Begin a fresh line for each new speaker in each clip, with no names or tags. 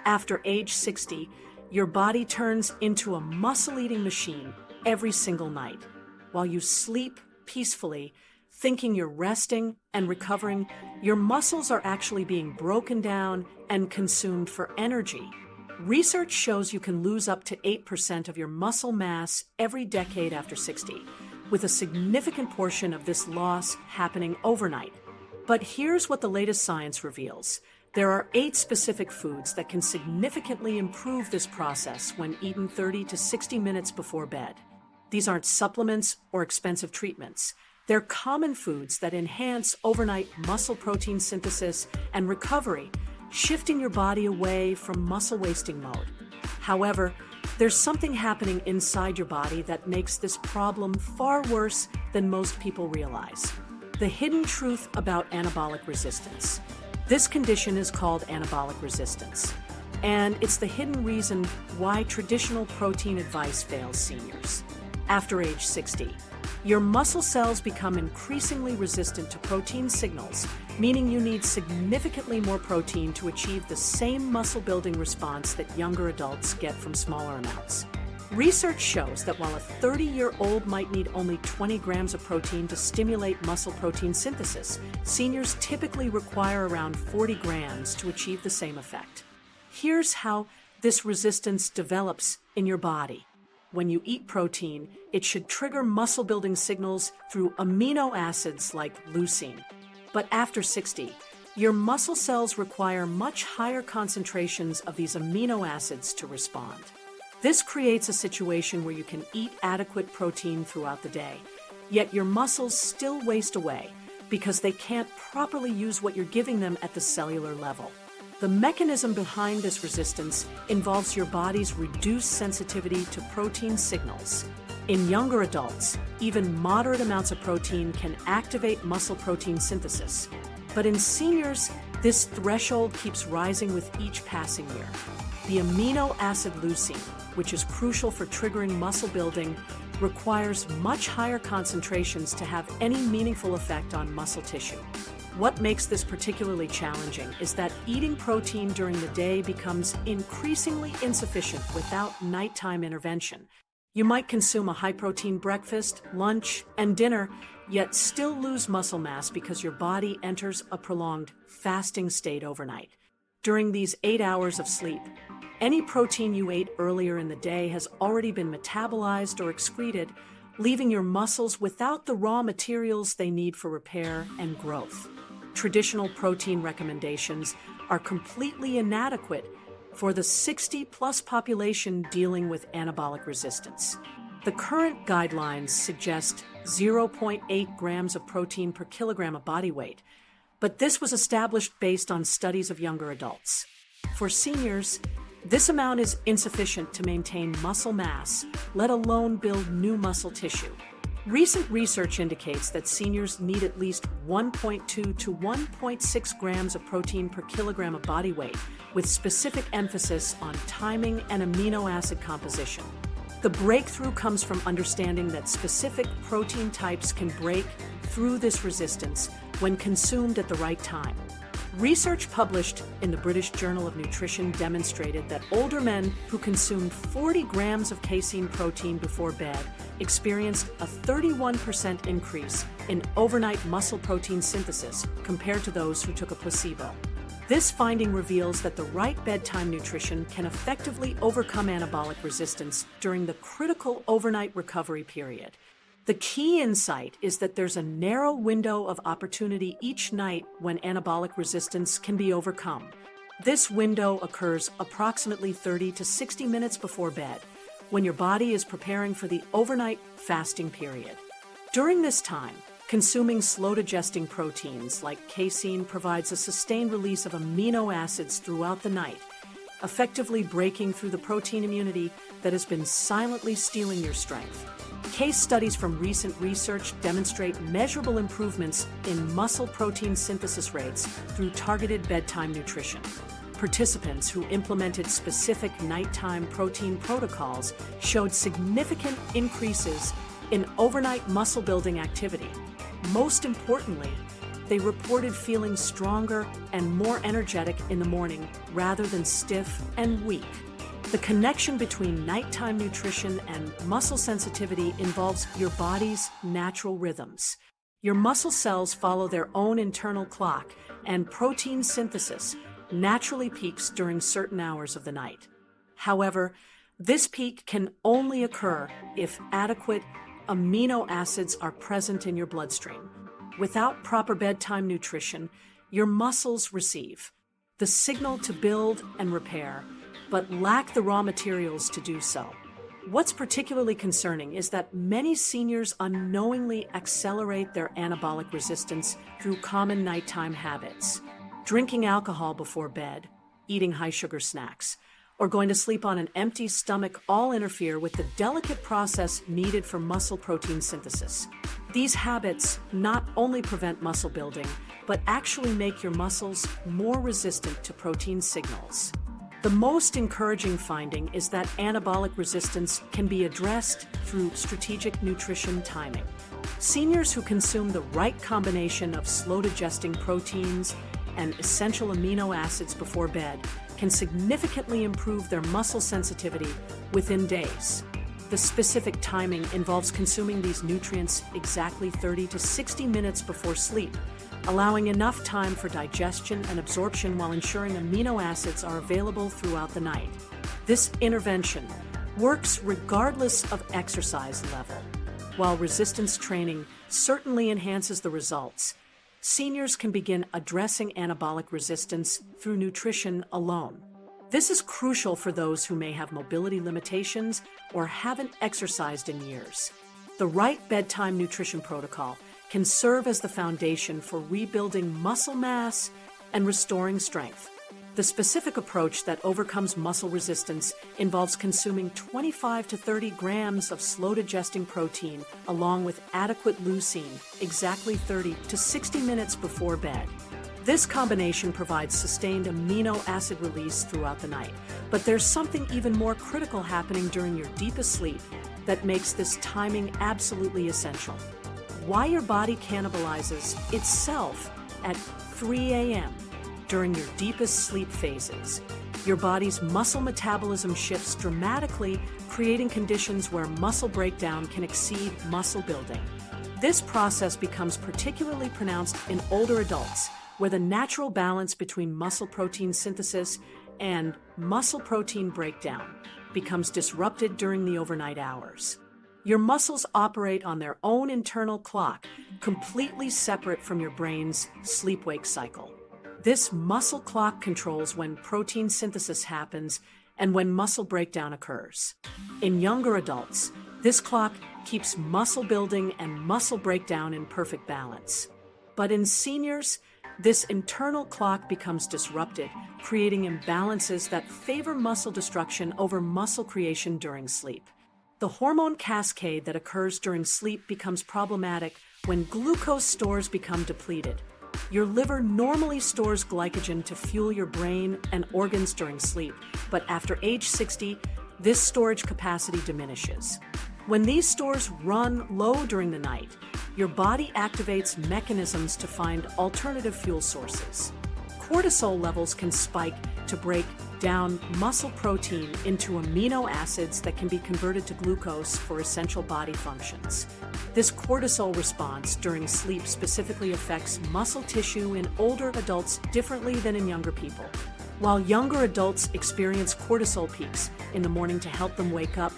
After age 60, your body turns into a muscle-eating machine every single night. While you sleep peacefully, thinking you're resting and recovering, your muscles are actually being broken down and consumed for energy. Research shows you can lose up to 8% of your muscle mass every decade after 60, with a significant portion of this loss happening overnight. But here's what the latest science reveals. There are 8 specific foods that can significantly improve this process when eaten 30 to 60 minutes before bed. These aren't supplements or expensive treatments. They're common foods that enhance overnight muscle protein synthesis and recovery, shifting your body away from muscle wasting mode. However, there's something happening inside your body that makes this problem far worse than most people realize. The hidden truth about anabolic resistance. This condition is called anabolic resistance, and it's the hidden reason why traditional protein advice fails seniors. After age 60, your muscle cells become increasingly resistant to protein signals, meaning you need significantly more protein to achieve the same muscle-building response that younger adults get from smaller amounts. Research shows that while a 30-year-old might need only 20 grams of protein to stimulate muscle protein synthesis, seniors typically require around 40 grams to achieve the same effect. Here's how this resistance develops in your body. When you eat protein, it should trigger muscle-building signals through amino acids like leucine. But after 60, your muscle cells require much higher concentrations of these amino acids to respond. This creates a situation where you can eat adequate protein throughout the day, yet your muscles still waste away because they can't properly use what you're giving them at the cellular level. The mechanism behind this resistance involves your body's reduced sensitivity to protein signals. In younger adults, even moderate amounts of protein can activate muscle protein synthesis. But in seniors, this threshold keeps rising with each passing year. The amino acid leucine, which is crucial for triggering muscle building, requires much higher concentrations to have any meaningful effect on muscle tissue. What makes this particularly challenging is that eating protein during the day becomes increasingly insufficient without nighttime intervention. You might consume a high-protein breakfast, lunch, and dinner, yet still lose muscle mass because your body enters a prolonged fasting state overnight. During these 8 hours of sleep, any protein you ate earlier in the day has already been metabolized or excreted, leaving your muscles without the raw materials they need for repair and growth. Traditional protein recommendations are completely inadequate for the 60-plus population dealing with anabolic resistance. The current guidelines suggest 0.8 grams of protein per kilogram of body weight, but this was established based on studies of younger adults. For seniors, this amount is insufficient to maintain muscle mass, let alone build new muscle tissue. Recent research indicates that seniors need at least 1.2 to 1.6 grams of protein per kilogram of body weight, with specific emphasis on timing and amino acid composition. The breakthrough comes from understanding that specific protein types can break through this resistance when consumed at the right time. Research published in the British Journal of Nutrition demonstrated that older men who consumed 40 grams of casein protein before bed experienced a 31% increase in overnight muscle protein synthesis compared to those who took a placebo. This finding reveals that the right bedtime nutrition can effectively overcome anabolic resistance during the critical overnight recovery period. The key insight is that there's a narrow window of opportunity each night when anabolic resistance can be overcome. This window occurs approximately 30 to 60 minutes before bed, when your body is preparing for the overnight fasting period. During this time, consuming slow-digesting proteins like casein provides a sustained release of amino acids throughout the night, effectively breaking through the protein immunity that has been silently stealing your strength. Case studies from recent research demonstrate measurable improvements in muscle protein synthesis rates through targeted bedtime nutrition. Participants who implemented specific nighttime protein protocols showed significant increases in overnight muscle building activity. Most importantly, they reported feeling stronger and more energetic in the morning rather than stiff and weak. The connection between nighttime nutrition and muscle sensitivity involves your body's natural rhythms. Your muscle cells follow their own internal clock, and protein synthesis naturally peaks during certain hours of the night. However, this peak can only occur if adequate amino acids are present in your bloodstream. Without proper bedtime nutrition, your muscles receive the signal to build and repair, but lack the raw materials to do so. What's particularly concerning is that many seniors unknowingly accelerate their anabolic resistance through common nighttime habits. Drinking alcohol before bed, eating high-sugar snacks, or going to sleep on an empty stomach all interfere with the delicate process needed for muscle protein synthesis. These habits not only prevent muscle building, but actually make your muscles more resistant to protein signals. The most encouraging finding is that anabolic resistance can be addressed through strategic nutrition timing. Seniors who consume the right combination of slow-digesting proteins and essential amino acids before bed can significantly improve their muscle sensitivity within days. The specific timing involves consuming these nutrients exactly 30 to 60 minutes before sleep, allowing enough time for digestion and absorption while ensuring amino acids are available throughout the night. This intervention works regardless of exercise level. While resistance training certainly enhances the results, seniors can begin addressing anabolic resistance through nutrition alone. This is crucial for those who may have mobility limitations or haven't exercised in years. The right bedtime nutrition protocol can serve as the foundation for rebuilding muscle mass and restoring strength. The specific approach that overcomes muscle resistance involves consuming 25 to 30 grams of slow-digesting protein along with adequate leucine exactly 30 to 60 minutes before bed. This combination provides sustained amino acid release throughout the night, but there's something even more critical happening during your deepest sleep that makes this timing absolutely essential. Why your body cannibalizes itself at 3 a.m. during your deepest sleep phases. Your body's muscle metabolism shifts dramatically, creating conditions where muscle breakdown can exceed muscle building. This process becomes particularly pronounced in older adults, where the natural balance between muscle protein synthesis and muscle protein breakdown becomes disrupted during the overnight hours. Your muscles operate on their own internal clock, completely separate from your brain's sleep-wake cycle. This muscle clock controls when protein synthesis happens and when muscle breakdown occurs. In younger adults, this clock keeps muscle building and muscle breakdown in perfect balance. But in seniors, this internal clock becomes disrupted, creating imbalances that favor muscle destruction over muscle creation during sleep. The hormone cascade that occurs during sleep becomes problematic when glucose stores become depleted. Your liver normally stores glycogen to fuel your brain and organs during sleep, but after age 60, this storage capacity diminishes. When these stores run low during the night, your body activates mechanisms to find alternative fuel sources. Cortisol levels can spike to break down muscle protein into amino acids that can be converted to glucose for essential body functions. This cortisol response during sleep specifically affects muscle tissue in older adults differently than in younger people. While younger adults experience cortisol peaks in the morning to help them wake up,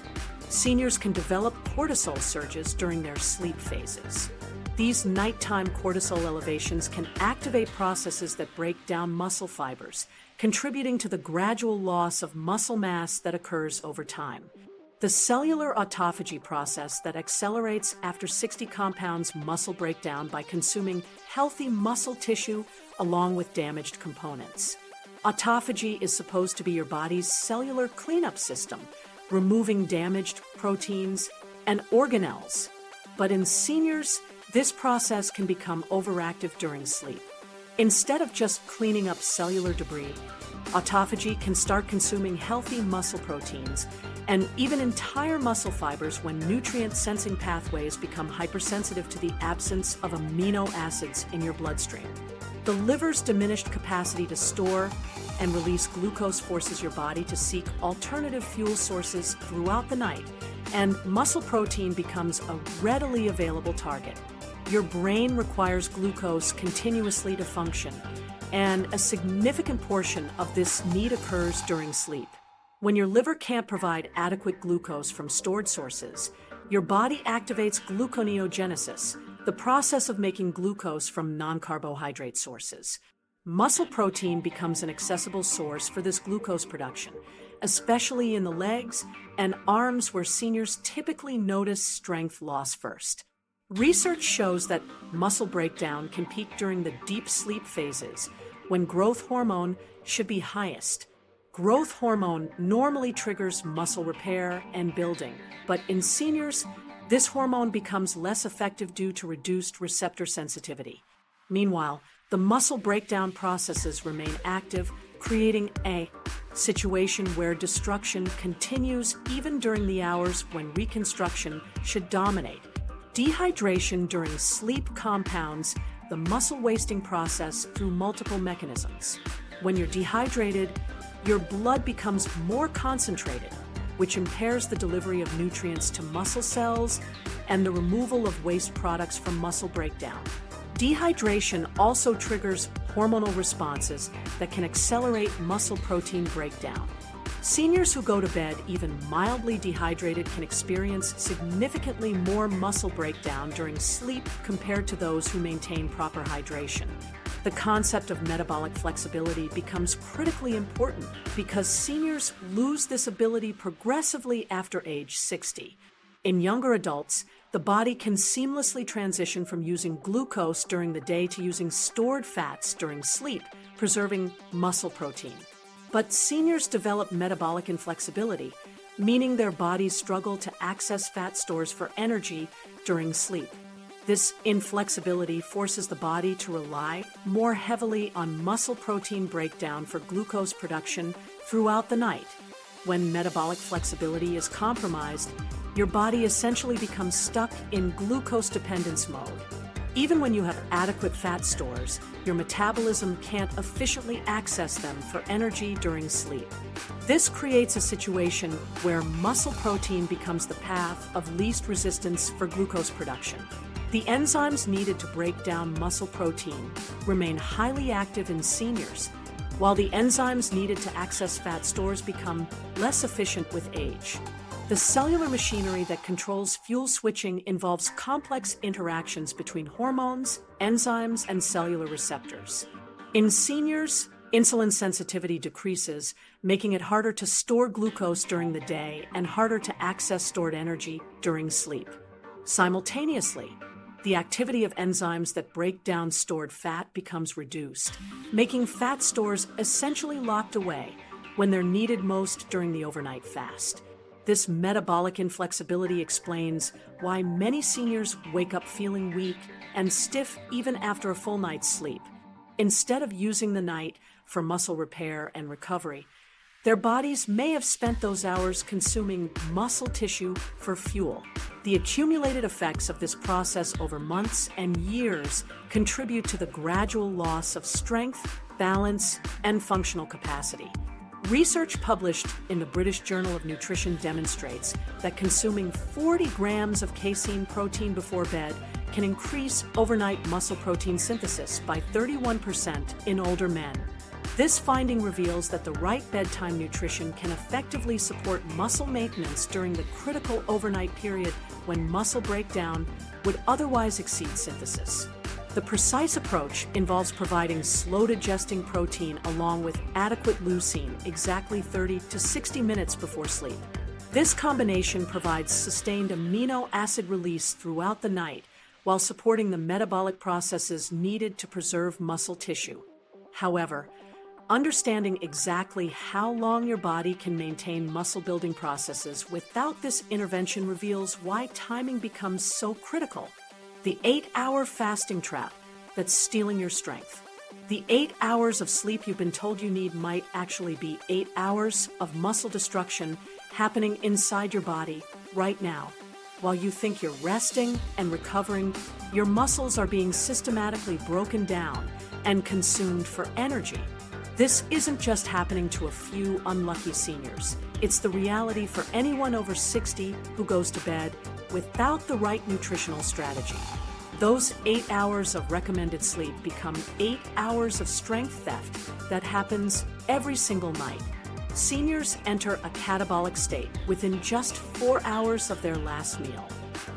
seniors can develop cortisol surges during their sleep phases. These nighttime cortisol elevations can activate processes that break down muscle fibers, contributing to the gradual loss of muscle mass that occurs over time. The cellular autophagy process that accelerates after 60 compounds muscle breakdown by consuming healthy muscle tissue along with damaged components. Autophagy is supposed to be your body's cellular cleanup system, removing damaged proteins and organelles. But in seniors, this process can become overactive during sleep. Instead of just cleaning up cellular debris, Autophagy can start consuming healthy muscle proteins and even entire muscle fibers when nutrient-sensing pathways become hypersensitive to the absence of amino acids in your bloodstream. The liver's diminished capacity to store and release glucose forces your body to seek alternative fuel sources throughout the night, and muscle protein becomes a readily available target. Your brain requires glucose continuously to function, and a significant portion of this need occurs during sleep. When your liver can't provide adequate glucose from stored sources, your body activates gluconeogenesis, the process of making glucose from non-carbohydrate sources. Muscle protein becomes an accessible source for this glucose production, especially in the legs and arms where seniors typically notice strength loss first. Research shows that muscle breakdown can peak during the deep sleep phases, when growth hormone should be highest. Growth hormone normally triggers muscle repair and building, but in seniors, this hormone becomes less effective due to reduced receptor sensitivity. Meanwhile, the muscle breakdown processes remain active, creating a situation where destruction continues even during the hours when reconstruction should dominate. Dehydration during sleep compounds the muscle wasting process through multiple mechanisms. When you're dehydrated, your blood becomes more concentrated, which impairs the delivery of nutrients to muscle cells and the removal of waste products from muscle breakdown. Dehydration also triggers hormonal responses that can accelerate muscle protein breakdown. Seniors who go to bed even mildly dehydrated can experience significantly more muscle breakdown during sleep compared to those who maintain proper hydration. The concept of metabolic flexibility becomes critically important because seniors lose this ability progressively after age 60. In younger adults, the body can seamlessly transition from using glucose during the day to using stored fats during sleep, preserving muscle protein. But seniors develop metabolic inflexibility, meaning their bodies struggle to access fat stores for energy during sleep. This inflexibility forces the body to rely more heavily on muscle protein breakdown for glucose production throughout the night. When metabolic flexibility is compromised, your body essentially becomes stuck in glucose dependence mode. Even when you have adequate fat stores, your metabolism can't efficiently access them for energy during sleep. This creates a situation where muscle protein becomes the path of least resistance for glucose production. The enzymes needed to break down muscle protein remain highly active in seniors, while the enzymes needed to access fat stores become less efficient with age. The cellular machinery that controls fuel switching involves complex interactions between hormones, enzymes, and cellular receptors. In seniors, insulin sensitivity decreases, making it harder to store glucose during the day and harder to access stored energy during sleep. Simultaneously, the activity of enzymes that break down stored fat becomes reduced, making fat stores essentially locked away when they're needed most during the overnight fast. This metabolic inflexibility explains why many seniors wake up feeling weak and stiff even after a full night's sleep. Instead of using the night for muscle repair and recovery, their bodies may have spent those hours consuming muscle tissue for fuel. The accumulated effects of this process over months and years contribute to the gradual loss of strength, balance, and functional capacity. Research published in the British Journal of Nutrition demonstrates that consuming 40 grams of casein protein before bed can increase overnight muscle protein synthesis by 31% in older men. This finding reveals that the right bedtime nutrition can effectively support muscle maintenance during the critical overnight period when muscle breakdown would otherwise exceed synthesis. The precise approach involves providing slow-digesting protein along with adequate leucine exactly 30 to 60 minutes before sleep. This combination provides sustained amino acid release throughout the night while supporting the metabolic processes needed to preserve muscle tissue. However, understanding exactly how long your body can maintain muscle-building processes without this intervention reveals why timing becomes so critical. The 8-hour fasting trap that's stealing your strength. The 8 hours of sleep you've been told you need might actually be 8 hours of muscle destruction happening inside your body right now. While you think you're resting and recovering, your muscles are being systematically broken down and consumed for energy. This isn't just happening to a few unlucky seniors. It's the reality for anyone over 60 who goes to bed without the right nutritional strategy. Those 8 hours of recommended sleep become 8 hours of strength theft that happens every single night. Seniors enter a catabolic state within just 4 hours of their last meal.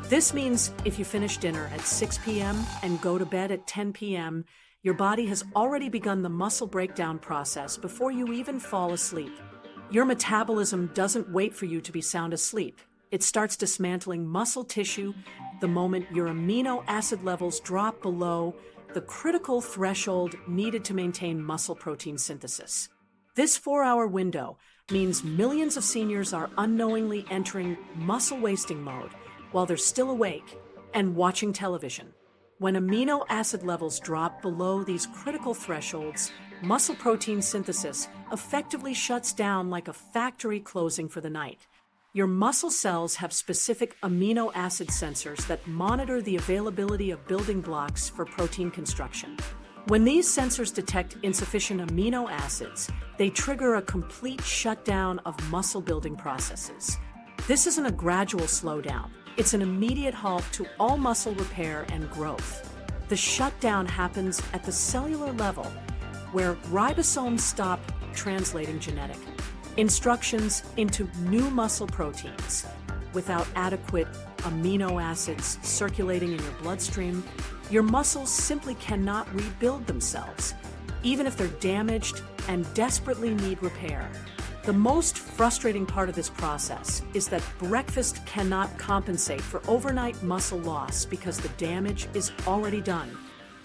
This means if you finish dinner at 6 p.m. and go to bed at 10 p.m., your body has already begun the muscle breakdown process before you even fall asleep. Your metabolism doesn't wait for you to be sound asleep. It starts dismantling muscle tissue the moment your amino acid levels drop below the critical threshold needed to maintain muscle protein synthesis. This 4-hour window means millions of seniors are unknowingly entering muscle-wasting mode while they're still awake and watching television. When amino acid levels drop below these critical thresholds, muscle protein synthesis effectively shuts down like a factory closing for the night. Your muscle cells have specific amino acid sensors that monitor the availability of building blocks for protein construction. When these sensors detect insufficient amino acids, they trigger a complete shutdown of muscle-building processes. This isn't a gradual slowdown. It's an immediate halt to all muscle repair and growth. The shutdown happens at the cellular level, where ribosomes stop translating genetic instructions into new muscle proteins. Without adequate amino acids circulating in your bloodstream, your muscles simply cannot rebuild themselves, even if they're damaged and desperately need repair. The most frustrating part of this process is that breakfast cannot compensate for overnight muscle loss because the damage is already done.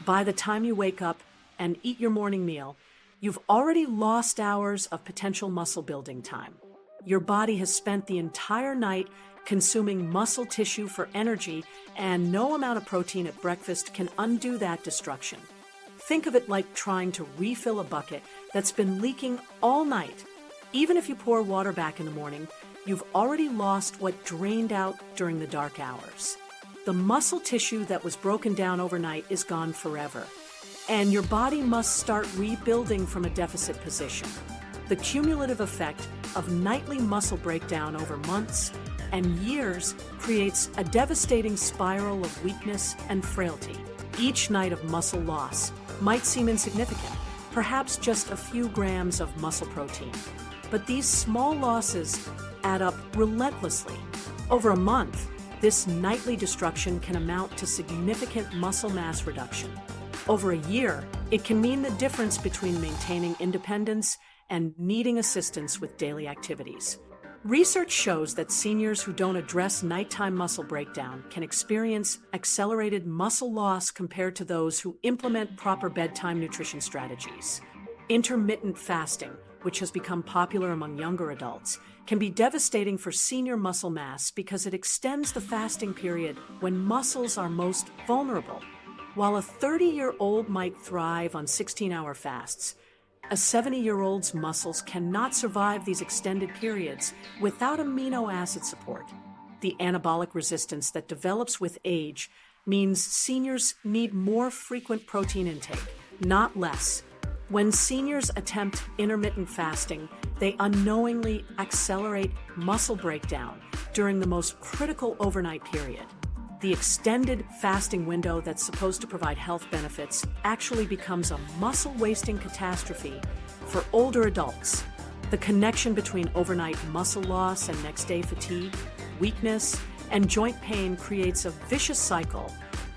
By the time you wake up and eat your morning meal, you've already lost hours of potential muscle building time. Your body has spent the entire night consuming muscle tissue for energy, and no amount of protein at breakfast can undo that destruction. Think of it like trying to refill a bucket that's been leaking all night. Even if you pour water back in the morning, you've already lost what drained out during the dark hours. The muscle tissue that was broken down overnight is gone forever, and your body must start rebuilding from a deficit position. The cumulative effect of nightly muscle breakdown over months and years creates a devastating spiral of weakness and frailty. Each night of muscle loss might seem insignificant, perhaps just a few grams of muscle protein. But these small losses add up relentlessly. Over a month, this nightly destruction can amount to significant muscle mass reduction. Over a year, it can mean the difference between maintaining independence and needing assistance with daily activities. Research shows that seniors who don't address nighttime muscle breakdown can experience accelerated muscle loss compared to those who implement proper bedtime nutrition strategies. Intermittent fasting, which has become popular among younger adults, can be devastating for senior muscle mass because it extends the fasting period when muscles are most vulnerable. While a 30-year-old might thrive on 16-hour fasts, a 70-year-old's muscles cannot survive these extended periods without amino acid support. The anabolic resistance that develops with age means seniors need more frequent protein intake, not less. When seniors attempt intermittent fasting, they unknowingly accelerate muscle breakdown during the most critical overnight period. The extended fasting window that's supposed to provide health benefits actually becomes a muscle-wasting catastrophe for older adults. The connection between overnight muscle loss and next-day fatigue, weakness, and joint pain creates a vicious cycle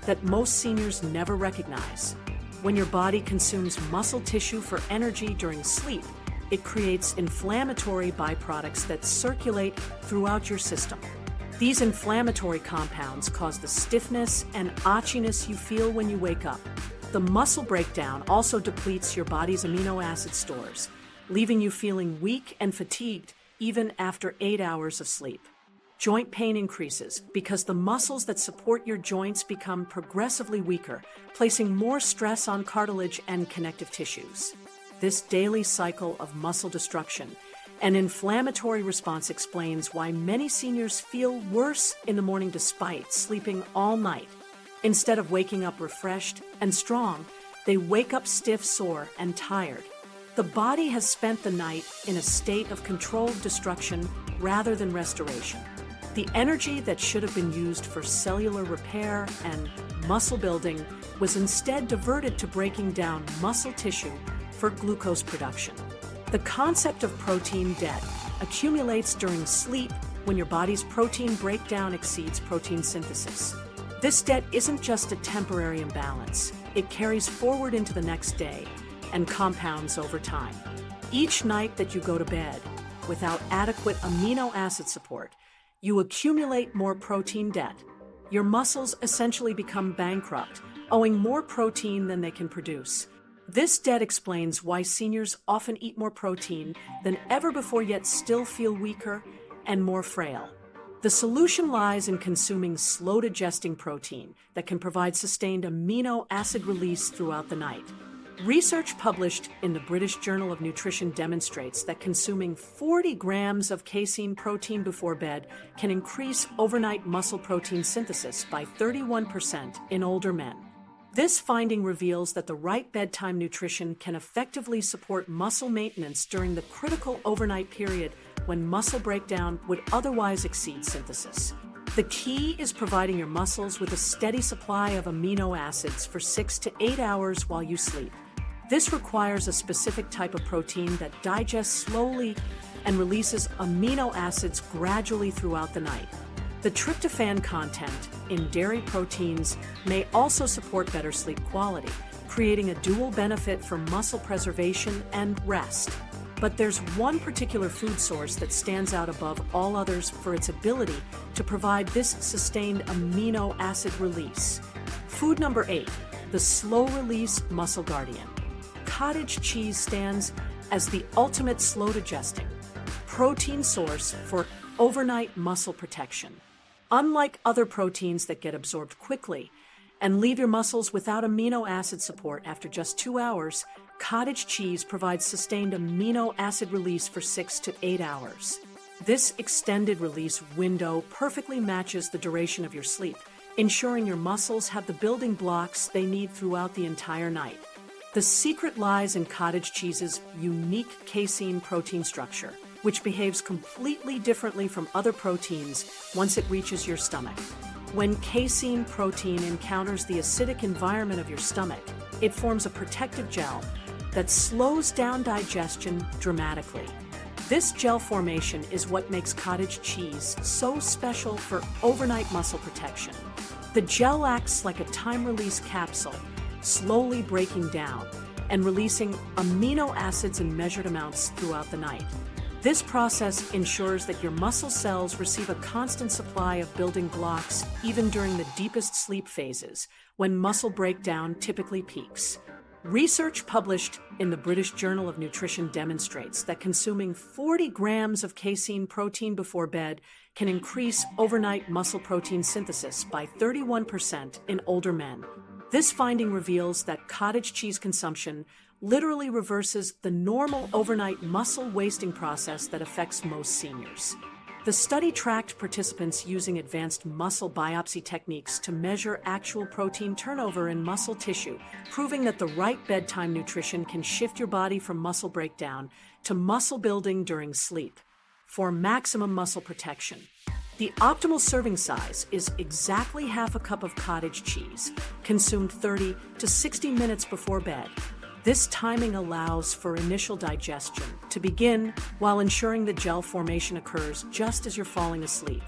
that most seniors never recognize. When your body consumes muscle tissue for energy during sleep, it creates inflammatory byproducts that circulate throughout your system. These inflammatory compounds cause the stiffness and itchiness you feel when you wake up. The muscle breakdown also depletes your body's amino acid stores, leaving you feeling weak and fatigued even after 8 hours of sleep. joint pain increases because the muscles that support your joints become progressively weaker, placing more stress on cartilage and connective tissues. This daily cycle of muscle destruction and inflammatory response explains why many seniors feel worse in the morning despite sleeping all night. Instead of waking up refreshed and strong, they wake up stiff, sore, and tired. The body has spent the night in a state of controlled destruction rather than restoration. The energy that should have been used for cellular repair and muscle building was instead diverted to breaking down muscle tissue for glucose production. The concept of protein debt accumulates during sleep when your body's protein breakdown exceeds protein synthesis. This debt isn't just a temporary imbalance, it carries forward into the next day and compounds over time. Each night that you go to bed without adequate amino acid support, you accumulate more protein debt. Your muscles essentially become bankrupt, owing more protein than they can produce. This debt explains why seniors often eat more protein than ever before yet still feel weaker and more frail. The solution lies in consuming slow-digesting protein that can provide sustained amino acid release throughout the night. Research published in the British Journal of Nutrition demonstrates that consuming 40 grams of casein protein before bed can increase overnight muscle protein synthesis by 31% in older men. This finding reveals that the right bedtime nutrition can effectively support muscle maintenance during the critical overnight period when muscle breakdown would otherwise exceed synthesis. The key is providing your muscles with a steady supply of amino acids for 6 to 8 hours while you sleep. This requires a specific type of protein that digests slowly and releases amino acids gradually throughout the night. The tryptophan content in dairy proteins may also support better sleep quality, creating a dual benefit for muscle preservation and rest. But there's one particular food source that stands out above all others for its ability to provide this sustained amino acid release. Food number 8, the slow-release muscle guardian. Cottage cheese stands as the ultimate slow-digesting protein source for overnight muscle protection. Unlike other proteins that get absorbed quickly and leave your muscles without amino acid support after just 2 hours, cottage cheese provides sustained amino acid release for 6 to 8 hours. This extended release window perfectly matches the duration of your sleep, ensuring your muscles have the building blocks they need throughout the entire night. The secret lies in cottage cheese's unique casein protein structure, which behaves completely differently from other proteins once it reaches your stomach. When casein protein encounters the acidic environment of your stomach, it forms a protective gel that slows down digestion dramatically. This gel formation is what makes cottage cheese so special for overnight muscle protection. The gel acts like a time-release capsule, slowly breaking down and releasing amino acids in measured amounts throughout the night. This process ensures that your muscle cells receive a constant supply of building blocks even during the deepest sleep phases, when muscle breakdown typically peaks. Research published in the British Journal of Nutrition demonstrates that consuming 40 grams of casein protein before bed can increase overnight muscle protein synthesis by 31% in older men. This finding reveals that cottage cheese consumption literally reverses the normal overnight muscle wasting process that affects most seniors. The study tracked participants using advanced muscle biopsy techniques to measure actual protein turnover in muscle tissue, proving that the right bedtime nutrition can shift your body from muscle breakdown to muscle building during sleep. For maximum muscle protection, the optimal serving size is exactly half a cup of cottage cheese, consumed 30 to 60 minutes before bed. This timing allows for initial digestion to begin while ensuring the gel formation occurs just as you're falling asleep.